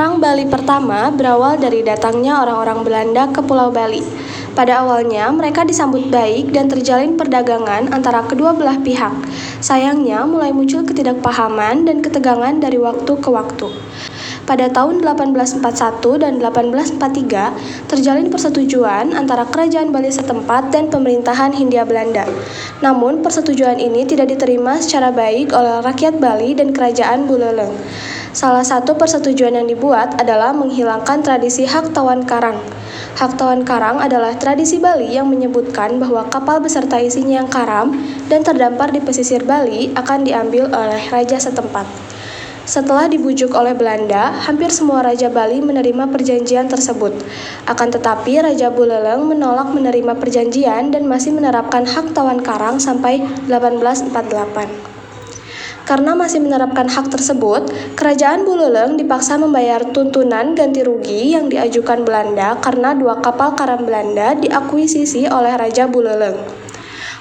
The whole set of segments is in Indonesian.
Perang Bali pertama berawal dari datangnya orang-orang Belanda ke Pulau Bali. Pada awalnya, mereka disambut baik dan terjalin perdagangan antara kedua belah pihak. Sayangnya, mulai muncul ketidakpahaman dan ketegangan dari waktu ke waktu. Pada tahun 1841 dan 1843, terjalin persetujuan antara Kerajaan Bali setempat dan pemerintahan Hindia Belanda. Namun, persetujuan ini tidak diterima secara baik oleh rakyat Bali dan Kerajaan Buleleng. Salah satu persetujuan yang dibuat adalah menghilangkan tradisi hak tawan karang. Hak tawan karang adalah tradisi Bali yang menyebutkan bahwa kapal beserta isinya yang karam dan terdampar di pesisir Bali akan diambil oleh raja setempat. Setelah dibujuk oleh Belanda, hampir semua raja Bali menerima perjanjian tersebut. Akan tetapi, Raja Buleleng menolak menerima perjanjian dan masih menerapkan hak tawan karang sampai 1848. Karena masih menerapkan hak tersebut, Kerajaan Buleleng dipaksa membayar tuntunan ganti rugi yang diajukan Belanda karena 2 kapal karam Belanda diakuisisi oleh Raja Buleleng.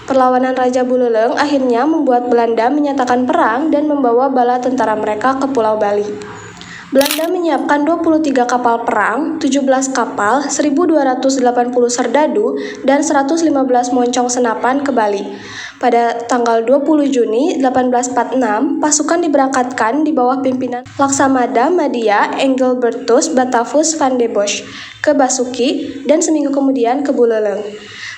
Perlawanan Raja Buleleng akhirnya membuat Belanda menyatakan perang dan membawa bala tentara mereka ke Pulau Bali. Belanda menyiapkan 23 kapal perang, 17 kapal, 1.280 serdadu, dan 115 moncong senapan ke Bali. Pada tanggal 20 Juni 1846, pasukan diberangkatkan di bawah pimpinan Laksamada Madia Engelbertus Batavus van de Bosch ke Basuki dan seminggu kemudian ke Buleleng.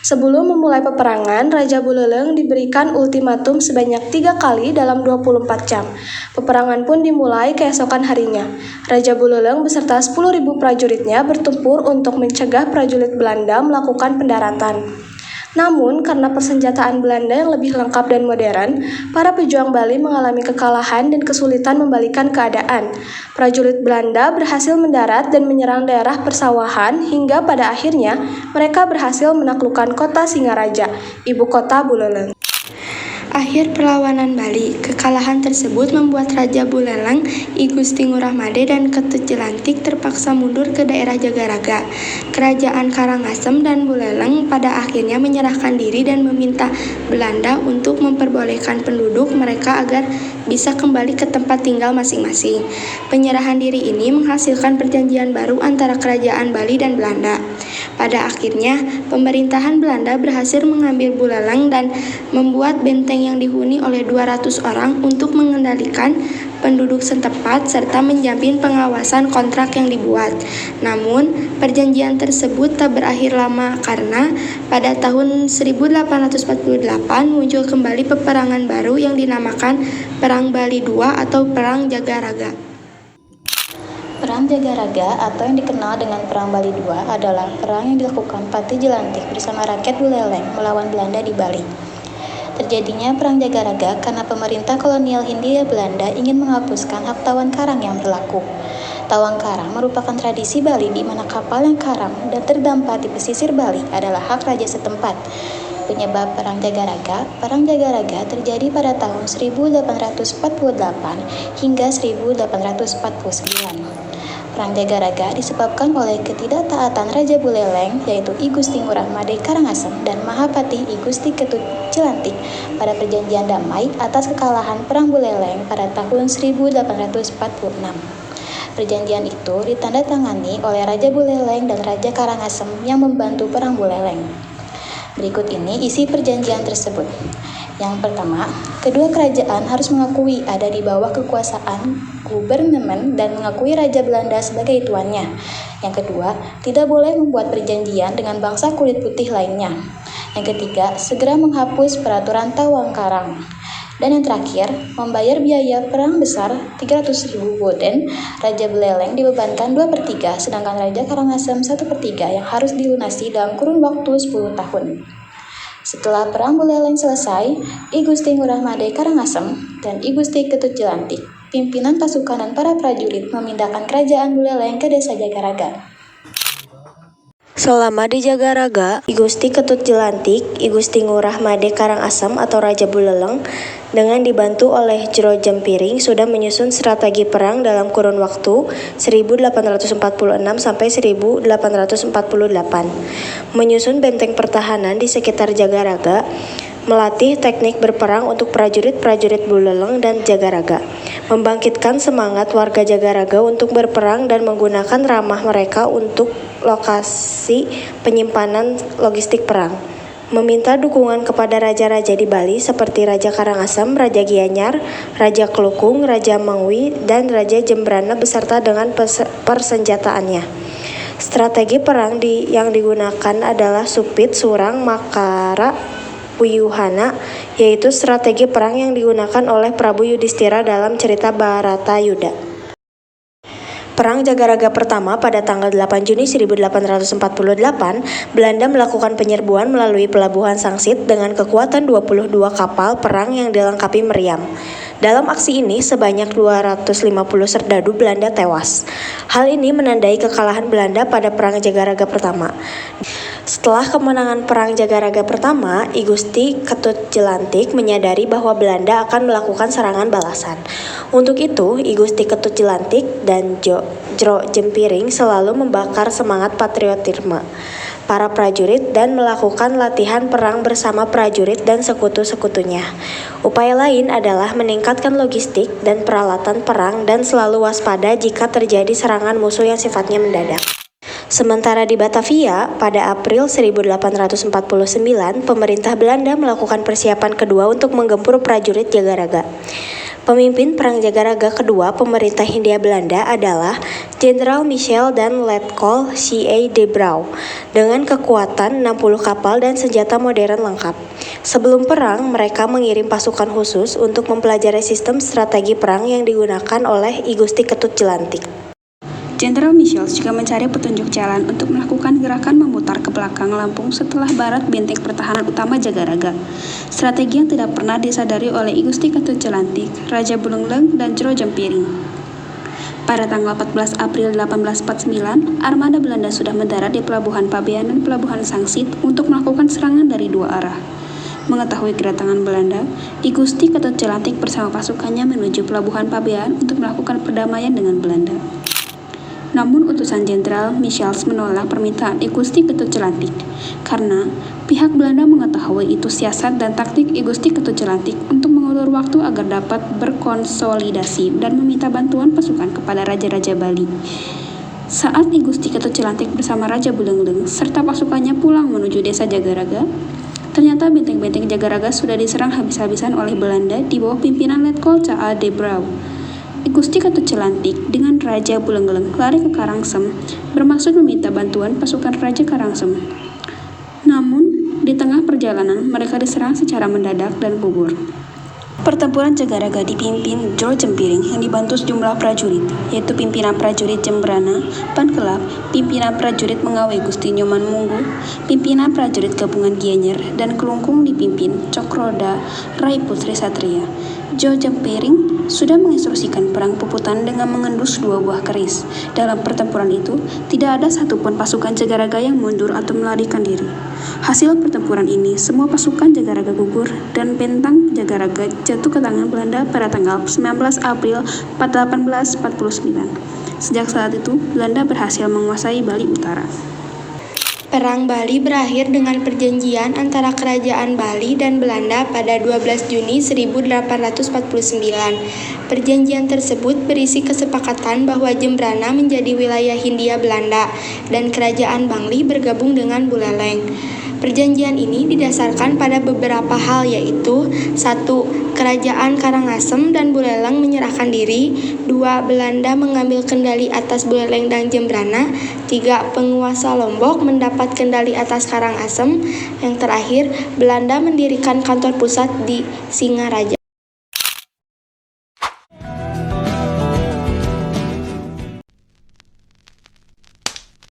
Sebelum memulai peperangan, Raja Buleleng diberikan ultimatum sebanyak 3 kali dalam 24 jam. Peperangan pun dimulai keesokan harinya. Raja Buleleng beserta 10.000 prajuritnya bertempur untuk mencegah prajurit Belanda melakukan pendaratan. Namun, karena persenjataan Belanda yang lebih lengkap dan modern, para pejuang Bali mengalami kekalahan dan kesulitan membalikan keadaan. Prajurit Belanda berhasil mendarat dan menyerang daerah persawahan hingga pada akhirnya mereka berhasil menaklukkan kota Singaraja, ibu kota Buleleng. Akhir perlawanan Bali, kekalahan tersebut membuat Raja Buleleng, I Gusti Ngurah Made dan Ketut Jelantik terpaksa mundur ke daerah Jagaraga. Kerajaan Karangasem dan Buleleng pada akhirnya menyerahkan diri dan meminta Belanda untuk memperbolehkan penduduk mereka agar bisa kembali ke tempat tinggal masing-masing. Penyerahan diri ini menghasilkan perjanjian baru antara Kerajaan Bali dan Belanda. Pada akhirnya, pemerintahan Belanda berhasil mengambil Buleleng dan membuat benteng yang dihuni oleh 200 orang untuk mengendalikan penduduk setempat serta menjamin pengawasan kontrak yang dibuat. Namun, perjanjian tersebut tak berakhir lama karena pada tahun 1848 muncul kembali peperangan baru yang dinamakan Perang Bali II atau Perang Jagaraga. Perang Jagaraga atau yang dikenal dengan Perang Bali II adalah perang yang dilakukan Patih Jelantik bersama rakyat Buleleng melawan Belanda di Bali. Terjadinya Perang Jagaraga karena pemerintah kolonial Hindia Belanda ingin menghapuskan hak tawan karang yang berlaku. Tawan karang merupakan tradisi Bali di mana kapal yang karam dan terdampar di pesisir Bali adalah hak raja setempat. Penyebab Perang Jagaraga terjadi pada tahun 1848 hingga 1849. Perang Jagaraga disebabkan oleh ketidaktaatan Raja Buleleng yaitu I Gusti Ngurah Made Karangasem dan Mahapatih I Gusti Ketut Jelantik pada perjanjian damai atas kekalahan Perang Buleleng pada tahun 1846. Perjanjian itu ditandatangani oleh Raja Buleleng dan Raja Karangasem yang membantu Perang Buleleng. Berikut ini isi perjanjian tersebut. Yang pertama, kedua kerajaan harus mengakui ada di bawah kekuasaan gubernemen dan mengakui Raja Belanda sebagai tuannya. Yang kedua, tidak boleh membuat perjanjian dengan bangsa kulit putih lainnya. Yang ketiga, segera menghapus peraturan tawang karang. Dan yang terakhir, membayar biaya perang besar 300.000 gulden. Raja Buleleng dibebankan 2/3, sedangkan Raja Karangasem 1/3 yang harus dilunasi dalam kurun waktu 10 tahun. Setelah Perang Buleleng selesai, I Gusti Ngurah Made Karangasem dan I Gusti Ketut Jelantik, pimpinan pasukan dan para prajurit memindahkan kerajaan Buleleng ke desa Jagaraga. Selama di Jagaraga, I Gusti Ketut Jelantik, I Gusti Ngurah Made Karangasem atau Raja Buleleng dengan dibantu oleh Jero Jempiring sudah menyusun strategi perang dalam kurun waktu 1846 sampai 1848. Menyusun benteng pertahanan di sekitar Jagaraga, melatih teknik berperang untuk prajurit-prajurit Buleleng dan Jagaraga, membangkitkan semangat warga Jagaraga untuk berperang dan menggunakan ramah mereka untuk lokasi penyimpanan logistik perang. Meminta dukungan kepada raja-raja di Bali seperti Raja Karangasem, Raja Gianyar, Raja Kelukung, Raja Mangwi, dan Raja Jembrana beserta dengan persenjataannya. Strategi perang yang digunakan adalah Supit, Surang, Makara, Wiyuhana, yaitu strategi perang yang digunakan oleh Prabu Yudhistira dalam cerita Bharatayuda. Perang Jagaraga pertama pada tanggal 8 Juni 1848, Belanda melakukan penyerbuan melalui pelabuhan Sangsit dengan kekuatan 22 kapal perang yang dilengkapi meriam. Dalam aksi ini, sebanyak 250 serdadu Belanda tewas. Hal ini menandai kekalahan Belanda pada Perang Jagaraga pertama. Setelah kemenangan Perang Jagaraga pertama, I Gusti Ketut Jelantik menyadari bahwa Belanda akan melakukan serangan balasan. Untuk itu, I Gusti Ketut Jelantik dan Jro Jempiring selalu membakar semangat patriotisme para prajurit dan melakukan latihan perang bersama prajurit dan sekutu-sekutunya. Upaya lain adalah meningkatkan logistik dan peralatan perang dan selalu waspada jika terjadi serangan musuh yang sifatnya mendadak. Sementara di Batavia, pada April 1849, pemerintah Belanda melakukan persiapan kedua untuk menggempur prajurit Jagaraga. Pemimpin Perang Jagaraga kedua pemerintah Hindia Belanda adalah Jenderal Michel dan Letkol C.A. de Brauw dengan kekuatan 60 kapal dan senjata modern lengkap. Sebelum perang, mereka mengirim pasukan khusus untuk mempelajari sistem strategi perang yang digunakan oleh I Gusti Ketut Jelantik. Jenderal Michel juga mencari petunjuk jalan untuk melakukan gerakan memutar ke belakang Lampung setelah barat benteng pertahanan utama Jagaraga. Strategi yang tidak pernah disadari oleh I Gusti Ketut Jelantik, Raja Buleleng, dan Jro Jempiring. Pada tanggal 14 April 1849, armada Belanda sudah mendarat di Pelabuhan Pabean dan Pelabuhan Sangsit untuk melakukan serangan dari dua arah. Mengetahui kedatangan Belanda, I Gusti Ketut Jelantik bersama pasukannya menuju Pelabuhan Pabean untuk melakukan perdamaian dengan Belanda. Namun utusan Jenderal Michels menolak permintaan I Gusti Ketut Jelantik karena pihak Belanda mengetahui itu siasat dan taktik I Gusti Ketut Jelantik untuk mengulur waktu agar dapat berkonsolidasi dan meminta bantuan pasukan kepada raja-raja Bali. Saat I Gusti Ketut Jelantik bersama Raja Buleleng serta pasukannya pulang menuju desa Jagaraga, ternyata benteng-benteng Jagaraga sudah diserang habis-habisan oleh Belanda di bawah pimpinan Letkol C.A. de Brauw. I Gusti Ketut Jelantik dengan Raja Buleleng lari ke Karangsem bermaksud meminta bantuan pasukan Raja Karangsem. Namun, di tengah perjalanan mereka diserang secara mendadak dan gugur. Pertempuran Jagaraga dipimpin Jro Jempiring yang dibantu sejumlah prajurit, yaitu pimpinan prajurit Jembrana, Pankelap, pimpinan prajurit Mengawe Gusti Nyoman Munggu, pimpinan prajurit gabungan Gianyar, dan Kelungkung dipimpin Cokroda Rai Putri Satria. Jro Jempiring sudah menginstruksikan perang puputan dengan mengendus 2 buah keris. Dalam pertempuran itu, tidak ada satupun pasukan Jagaraga yang mundur atau melarikan diri. Hasil pertempuran ini, semua pasukan Jagaraga gugur dan bentang Jagaraga jatuh ke tangan Belanda pada tanggal 19 April 1849. Sejak saat itu, Belanda berhasil menguasai Bali Utara. Perang Bali berakhir dengan perjanjian antara Kerajaan Bali dan Belanda pada 12 Juni 1849. Perjanjian tersebut berisi kesepakatan bahwa Jembrana menjadi wilayah Hindia Belanda dan Kerajaan Bangli bergabung dengan Buleleng. Perjanjian ini didasarkan pada beberapa hal yaitu 1. Kerajaan Karangasem dan Buleleng menyerahkan diri. 2. Belanda mengambil kendali atas Buleleng dan Jembrana. 3. Penguasa Lombok mendapat kendali atas Karangasem. Yang terakhir, Belanda mendirikan kantor pusat di Singaraja.